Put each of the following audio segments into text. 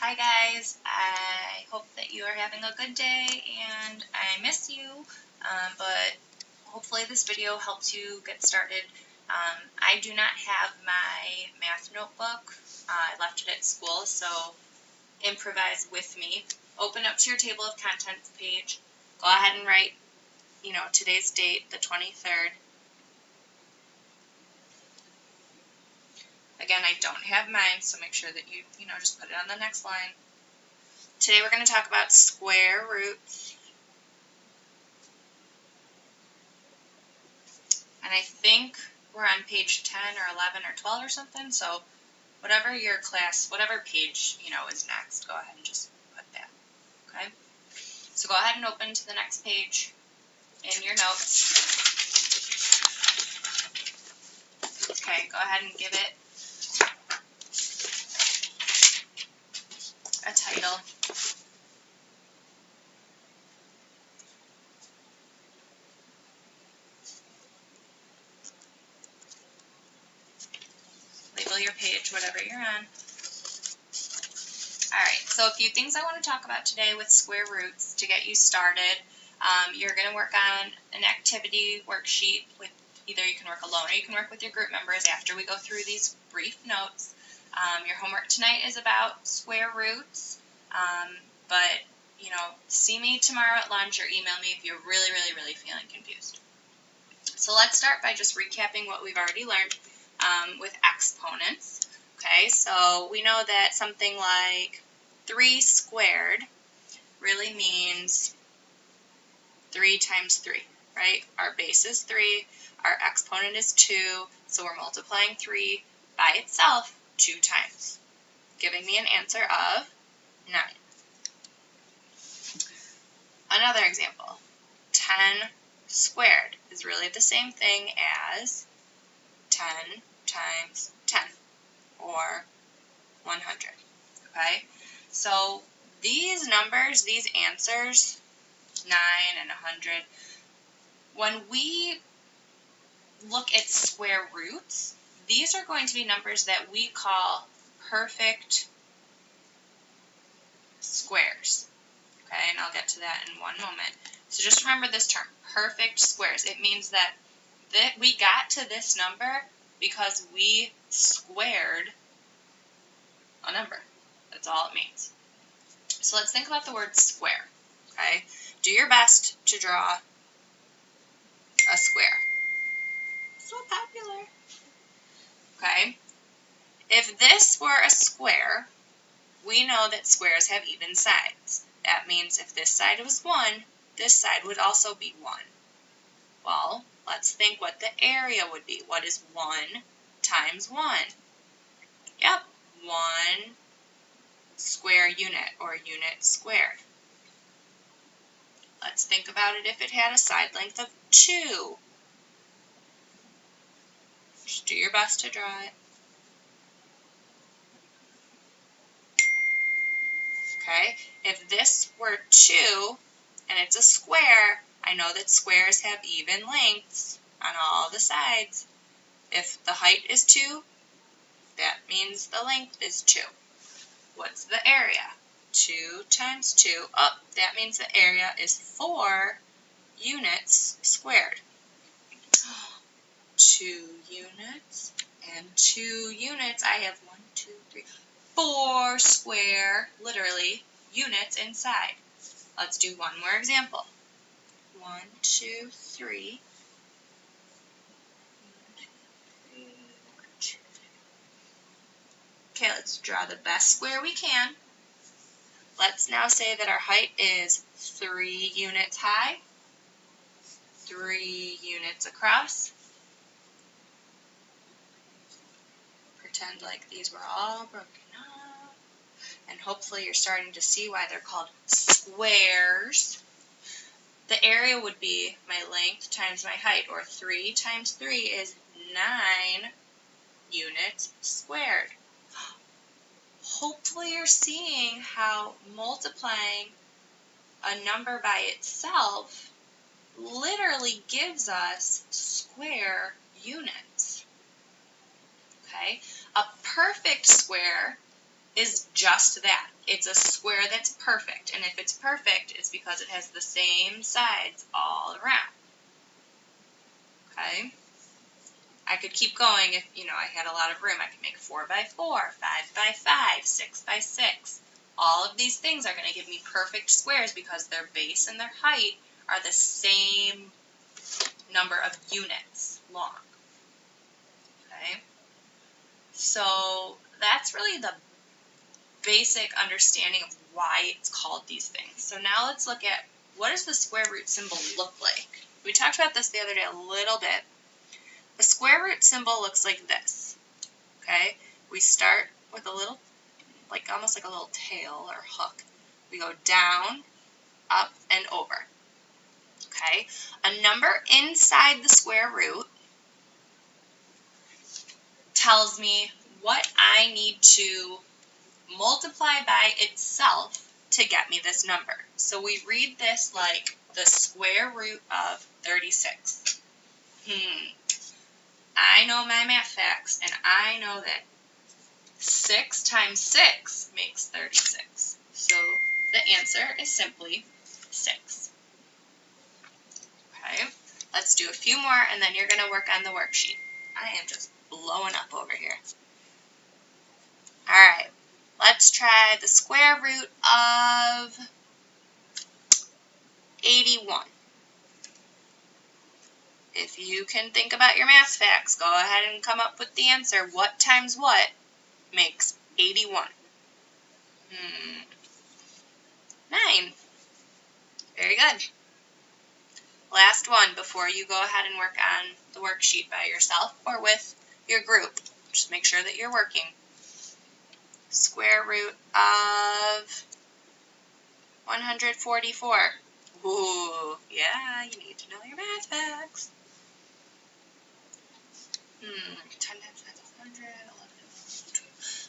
Hi guys, I hope that you are having a good day and I miss you, but hopefully this video helps you get started. I do not have my math notebook. I left it at school, so improvise with me. Open up to your table of contents page. Go ahead and write, today's date, the 23rd. Again, I don't have mine, so make sure that you just put it on the next line. Today we're going to talk about square roots. And I think we're on page 10 or 11 or 12 or something, so whatever your class, whatever page, is next, go ahead and just put that, okay? So go ahead and open to the next page in your notes. Okay, go ahead and give it a title. Label your page, whatever you're on. Alright, so a few things I want to talk about today with square roots to get you started. You're going to work on an activity worksheet with either you can work alone or you can work with your group members after we go through these brief notes. Your homework tonight is about square roots, but see me tomorrow at lunch or email me if you're really feeling confused. So let's start by just recapping what we've already learned with exponents. Okay, so we know that something like 3 squared really means 3 times 3, right? Our base is 3, our exponent is 2, so we're multiplying 3 by itself 2 times, giving me an answer of 9. Another example, 10 squared is really the same thing as 10 times 10, or 100, okay? So these numbers, these answers, 9 and 100, when we look at square roots, these are going to be numbers that we call perfect squares, okay? And I'll get to that in one moment. So just remember this term, perfect squares. It means that we got to this number because we squared a number. That's all it means. So let's think about the word square, okay? Do your best to draw a square. So popular. Okay? If this were a square, we know that squares have even sides. That means if this side was 1, this side would also be 1. Well, let's think what the area would be. What is 1 times 1? Yep, 1 square unit, or unit squared. Let's think about it if it had a side length of 2. Just do your best to draw it. Okay, if this were 2 and it's a square, I know that squares have even lengths on all the sides. If the height is 2, that means the length is 2. What's the area? 2 times 2, that means the area is 4 units squared. 2 units and 2 units. I have 1, 2, 3, 4 square, literally, units inside. Let's do one more example. 1, 2, 3. Okay, let's draw the best square we can. Let's now say that our height is 3 units high, 3 units across. Pretend like these were all broken up. And hopefully you're starting to see why they're called squares. The area would be my length times my height, or 3 times 3 is 9 units squared. Hopefully you're seeing how multiplying a number by itself literally gives us square units. Okay? A perfect square is just that. It's a square that's perfect, and if it's perfect, it's because it has the same sides all around. Okay? I could keep going if, I had a lot of room. I could make 4 by 4, 5 by 5, 6 by 6. All of these things are going to give me perfect squares because their base and their height are the same number of units long. Okay? So that's really the basic understanding of why it's called these things. So now let's look at, what does the square root symbol look like? We talked about this the other day a little bit. The square root symbol looks like this. Okay? We start with a little, almost like a little tail or hook. We go down, up, and over. Okay? A number inside the square root tells me what I need to multiply by itself to get me this number. So we read this like the square root of 36. I know my math facts, and I know that 6 times 6 makes 36. So the answer is simply 6. Okay, let's do a few more, and then you're going to work on the worksheet. I am just blowing up over here. All right, let's try the square root of 81. If you can think about your math facts, go ahead and come up with the answer. What times what makes 81? 9. Very good. Last one before you go ahead and work on the worksheet by yourself or with your group. Just make sure that you're working. Square root of 144. Ooh, yeah, you need to know your math facts. 10 times 5 is 100, 11 times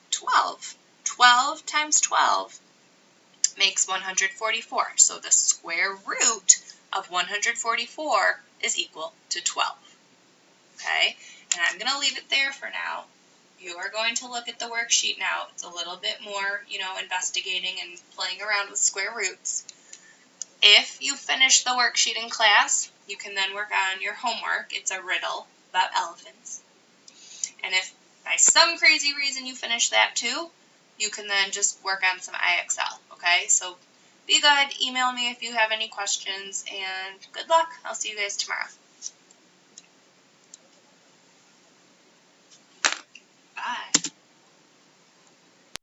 12. 12 times 12 makes 144. So the square root of 144 is equal to 12. Okay, and I'm going to leave it there for now. You are going to look at the worksheet now. It's a little bit more, investigating and playing around with square roots. If you finish the worksheet in class, you can then work on your homework. It's a riddle about elephants. And if by some crazy reason you finish that too, you can then just work on some IXL, okay? So be good. Email me if you have any questions, and good luck. I'll see you guys tomorrow.